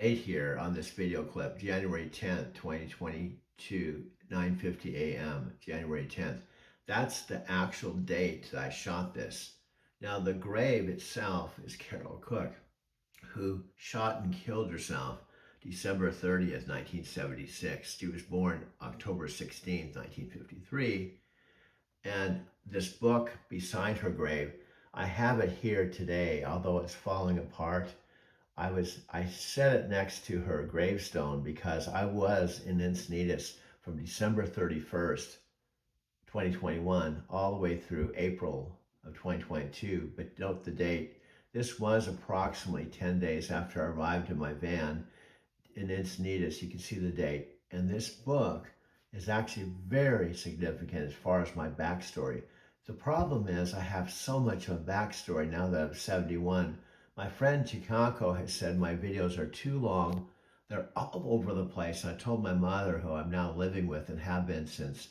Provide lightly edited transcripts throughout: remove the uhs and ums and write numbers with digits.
date here on this video clip, January 10th, 2022, 9:50 a.m., January 10th. That's the actual date that I shot this. Now, the grave itself is Carol Cook, who shot and killed herself December 30th, 1976. She was born October 16th, 1953. And this book beside her grave, I have it here today, although it's falling apart. I set it next to her gravestone because I was in Encinitas from December 31st, 2021, all the way through April of 2022. But note the date. This was approximately 10 days after I arrived in my van in Encinitas. You can see the date. And this book is actually very significant as far as my backstory. The problem is I have so much of a backstory now that I'm 71. My friend Chicago has said my videos are too long. They're all over the place. I told my mother, who I'm now living with and have been since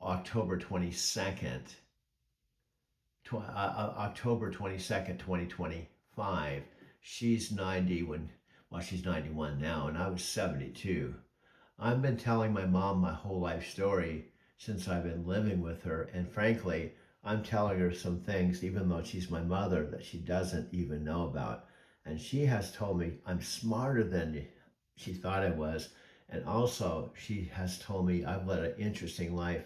October 22nd, October 22nd, 2025. She's 90 well, she's 91 now, and I was 72. I've been telling my mom my whole life story since I've been living with her, and frankly, I'm telling her some things, even though she's my mother, that she doesn't even know about. And she has told me I'm smarter than she thought I was. And also, she has told me I've led an interesting life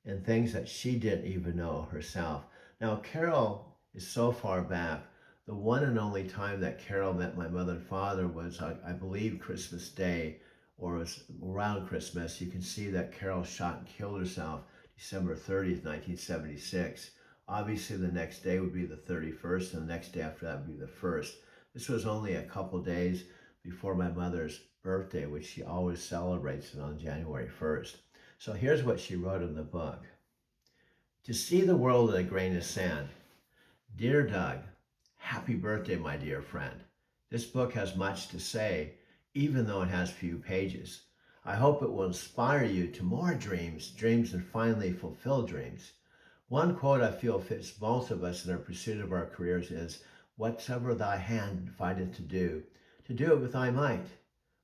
and things that she didn't even know herself. Now, Carol is so far back. The one and only time that Carol met my mother and father was, I believe, Christmas Day, or it was around Christmas. You can see that Carol shot and killed herself December 30th, 1976. Obviously, the next day would be the 31st, and the next day after that would be the 1st. This was only a couple days before my mother's birthday, which she always celebrates on January 1st. So here's what she wrote in the book. To see the world in a grain of sand. Dear Doug, happy birthday, my dear friend. This book has much to say, even though it has few pages. I hope it will inspire you to more dreams and finally fulfill dreams. One quote I feel fits both of us in our pursuit of our careers is, whatever thy hand findeth to do it with thy might.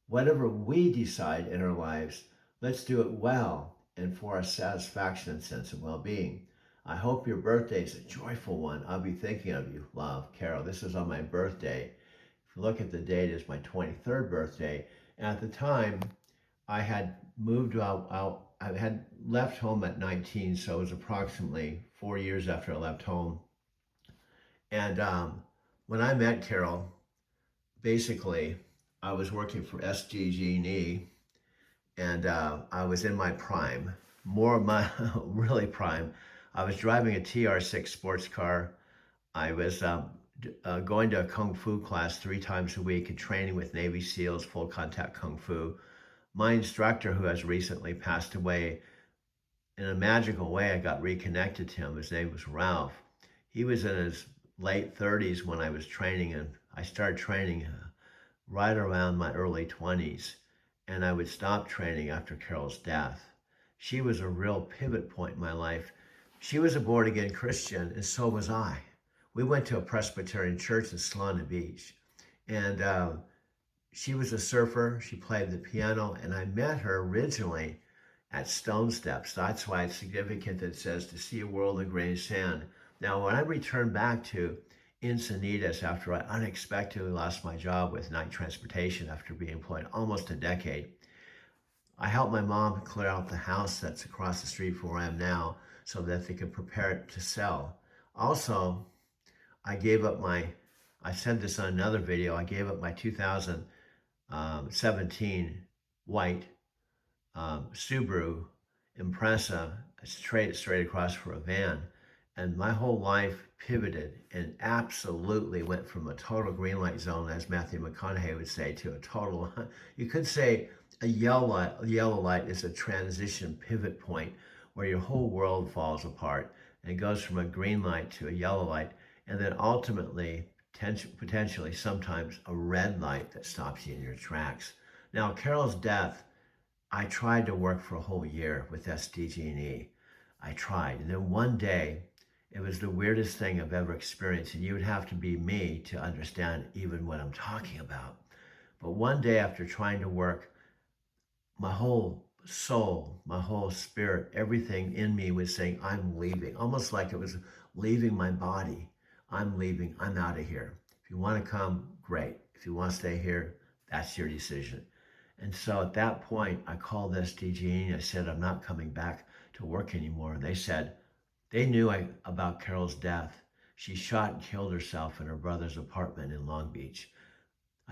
Whatever we decide in our lives, let's do it well and for our satisfaction and sense of well-being. I hope your birthday is a joyful one. I'll be thinking of you. Love, Carol. This is on my birthday. If you look at the date, it's my 23rd birthday. And at the time, I had moved out. I had left home at 19, so it was approximately 4 years after I left home. And when I met Carol, basically, I was working for SDG&E, and I was in my prime, more of my really prime. I was driving a TR6 sports car. I was going to a Kung Fu class 3 times a week and training with Navy SEALs, full contact Kung Fu. My instructor, who has recently passed away, in a magical way, I got reconnected to him. His name was Ralph. He was in his late 30s when I was training, and I started training right around my early 20s. And I would stop training after Carol's death. She was a real pivot point in my life. She was a born-again Christian, and so was I. We went to a Presbyterian church in Solana Beach, and she was a surfer. She played the piano, and I met her originally at Stone Steps. That's why it's significant that it says to see a world in grain of sand. Now, when I returned back to Encinitas after I unexpectedly lost my job with night transportation after being employed almost a decade, I helped my mom clear out the house that's across the street from where I am now so that they could prepare it to sell. Also, I said this on another video, I gave up my 2017 white Subaru Impreza straight across for a van. And my whole life pivoted and absolutely went from a total green light zone, as Matthew McConaughey would say, to a total, you could say a yellow light is a transition pivot point where your whole world falls apart and it goes from a green light to a yellow light, and then ultimately, potentially sometimes a red light that stops you in your tracks. Now, Carol's death, I tried to work for a whole year with SDG&E. I tried, and then one day, it was the weirdest thing I've ever experienced, and you would have to be me to understand even what I'm talking about. But one day after trying to work, my whole soul, my whole spirit, everything in me was saying, I'm leaving, almost like it was leaving my body. I'm leaving. I'm out of here. If you want to come, great. If you want to stay here, that's your decision. And so at that point, I called SDG and I said, I'm not coming back to work anymore. And they said, they knew about Carol's death. She shot and killed herself in her brother's apartment in Long Beach.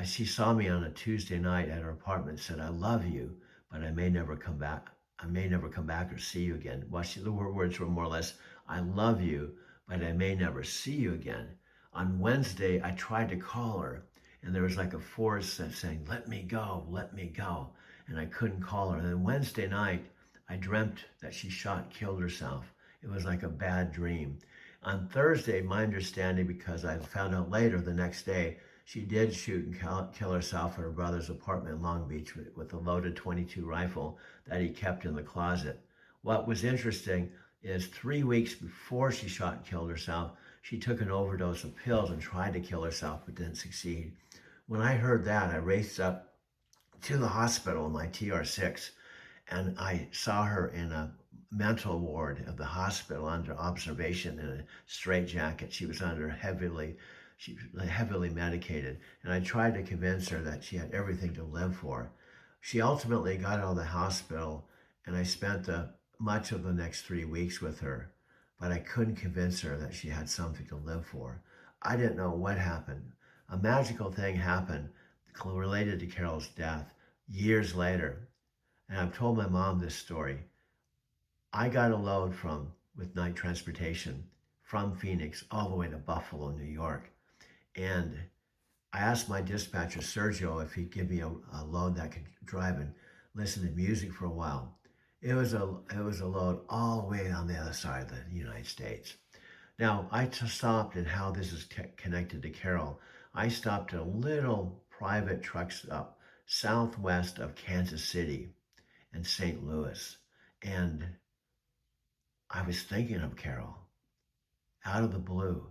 She saw me on a Tuesday night at her apartment and said, I love you, but I may never come back. I may never come back or see you again. Well, the words were more or less, I love you, but I may never see you again. On Wednesday, I tried to call her, and there was like a force that saying, let me go, let me go. And I couldn't call her. And then Wednesday night, I dreamt that she shot and killed herself. It was like a bad dream. On Thursday, my understanding, because I found out later the next day, she did shoot and kill herself in her brother's apartment in Long Beach with a loaded .22 rifle that he kept in the closet. What was interesting is 3 weeks before she shot and killed herself, she took an overdose of pills and tried to kill herself but didn't succeed. When I heard that, I raced up to the hospital in my TR6 and I saw her in a mental ward of the hospital under observation in a straitjacket. She was heavily medicated, and I tried to convince her that she had everything to live for. She ultimately got out of the hospital, and I spent much of the next 3 weeks with her, but I couldn't convince her that she had something to live for. I didn't know what happened. A magical thing happened related to Carol's death years later, and I've told my mom this story. I got a load with night transportation from Phoenix all the way to Buffalo, New York. And I asked my dispatcher, Sergio, if he'd give me a load that could drive and listen to music for a while. It was a load all the way on the other side of the United States. Now, I stopped, and how this is connected to Carol, I stopped at a little private truck stop southwest of Kansas City and St. Louis. And I was thinking of Carol out of the blue.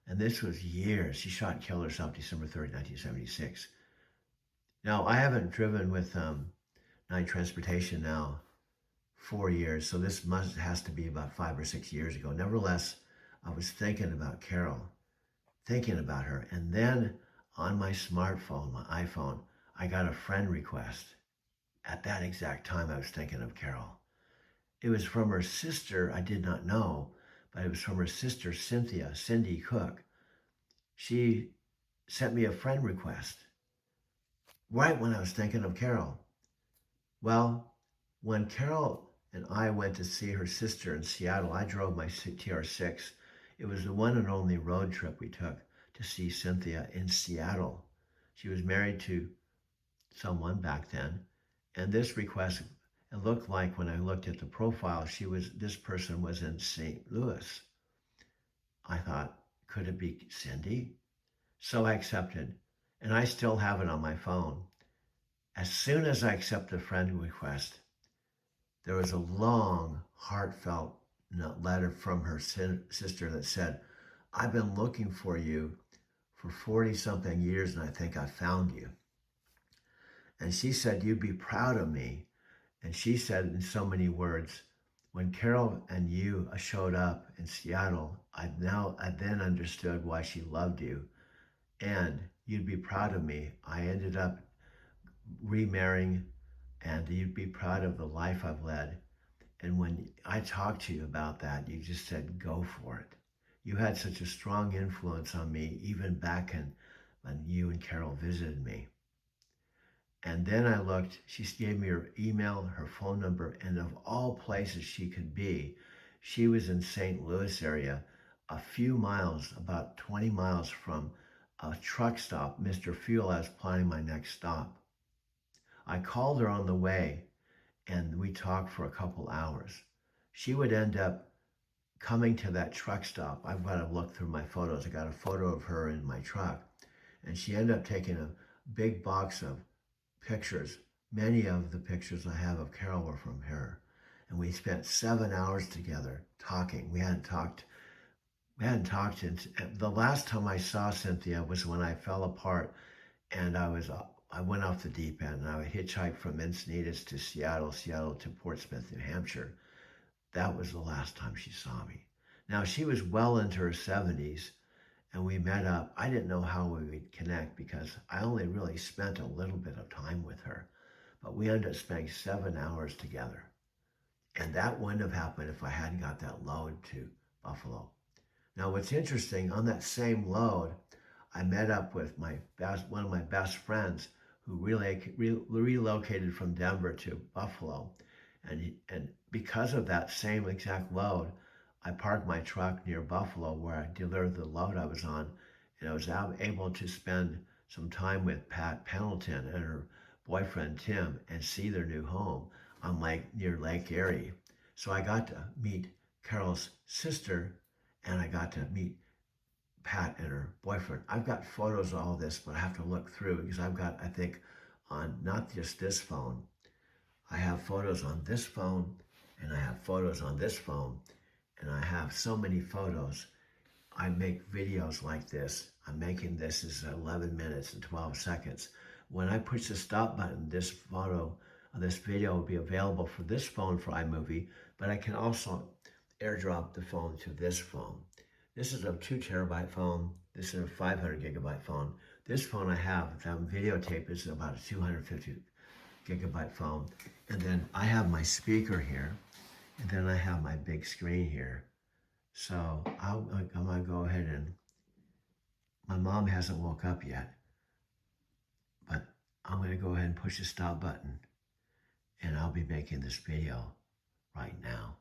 And this was years. She shot and killed herself December 3rd, 1976. Now, I haven't driven with night transportation now 4 years, so this has to be about 5 or 6 years ago. Nevertheless, I was thinking about Carol, thinking about her. And then on my smartphone, my iPhone, I got a friend request. At that exact time, I was thinking of Carol. It was from her sister, I did not know, but it was from her sister, Cindy Cook. She sent me a friend request right when I was thinking of Carol. Well, when Carol and I went to see her sister in Seattle, I drove my TR6. It was the one and only road trip we took to see Cynthia in Seattle. She was married to someone back then, and this request, it looked like when I looked at the profile, this person was in St. Louis. I thought, could it be Cindy? So I accepted, and I still have it on my phone. As soon as I accept the friend request, there was a long, heartfelt letter from her sister that said, I've been looking for you for 40-something years, and I think I found you. And she said, you'd be proud of me. And she said in so many words, when Carol and you showed up in Seattle, I then understood why she loved you. And you'd be proud of me. I ended up remarrying, and you'd be proud of the life I've led. And when I talked to you about that, you just said, go for it. You had such a strong influence on me, even back when you and Carol visited me. And then I looked, she gave me her email, her phone number, and of all places she could be, she was in St. Louis area, a few miles, about 20 miles from a truck stop, Mr. Fuel. I was planning my next stop. I called her on the way, and we talked for a couple hours. She would end up coming to that truck stop. I've got to look through my photos. I got a photo of her in my truck, and she ended up taking a big box of pictures. Many of the pictures I have of Carol were from her. And we spent 7 hours together talking. We hadn't talked since the last time I saw Cynthia was when I fell apart and I was I went off the deep end and I would hitchhike from Encinitas to Seattle, Seattle to Portsmouth, New Hampshire. That was the last time she saw me. Now, she was well into her 70s and we met up. I didn't know how we would connect because I only really spent a little bit of time with her, but we ended up spending 7 hours together. And that wouldn't have happened if I hadn't got that load to Buffalo. Now, what's interesting, on that same load, I met up with one of my best friends who relocated from Denver to Buffalo. And because of that same exact load, I parked my truck near Buffalo where I delivered the load I was on. And I was able to spend some time with Pat Pendleton and her boyfriend Tim and see their new home on near Lake Erie. So I got to meet Carol's sister and I got to meet Pat and her boyfriend. I've got photos of all this, but I have to look through because I've got, I think, on not just this phone, I have photos on this phone and I have photos on this phone and I have so many photos. I make videos like this. I'm making this is 11 minutes and 12 seconds. When I push the stop button, this video will be available for this phone for iMovie, but I can also airdrop the phone to this phone. This is a 2 terabyte phone. This is a 500 gigabyte phone. This phone I have that I'm videotape is about a 250 gigabyte phone. And then I have my speaker here, and then I have my big screen here. So I'm gonna go ahead and, my mom hasn't woke up yet, but I'm gonna go ahead and push the stop button and I'll be making this video right now.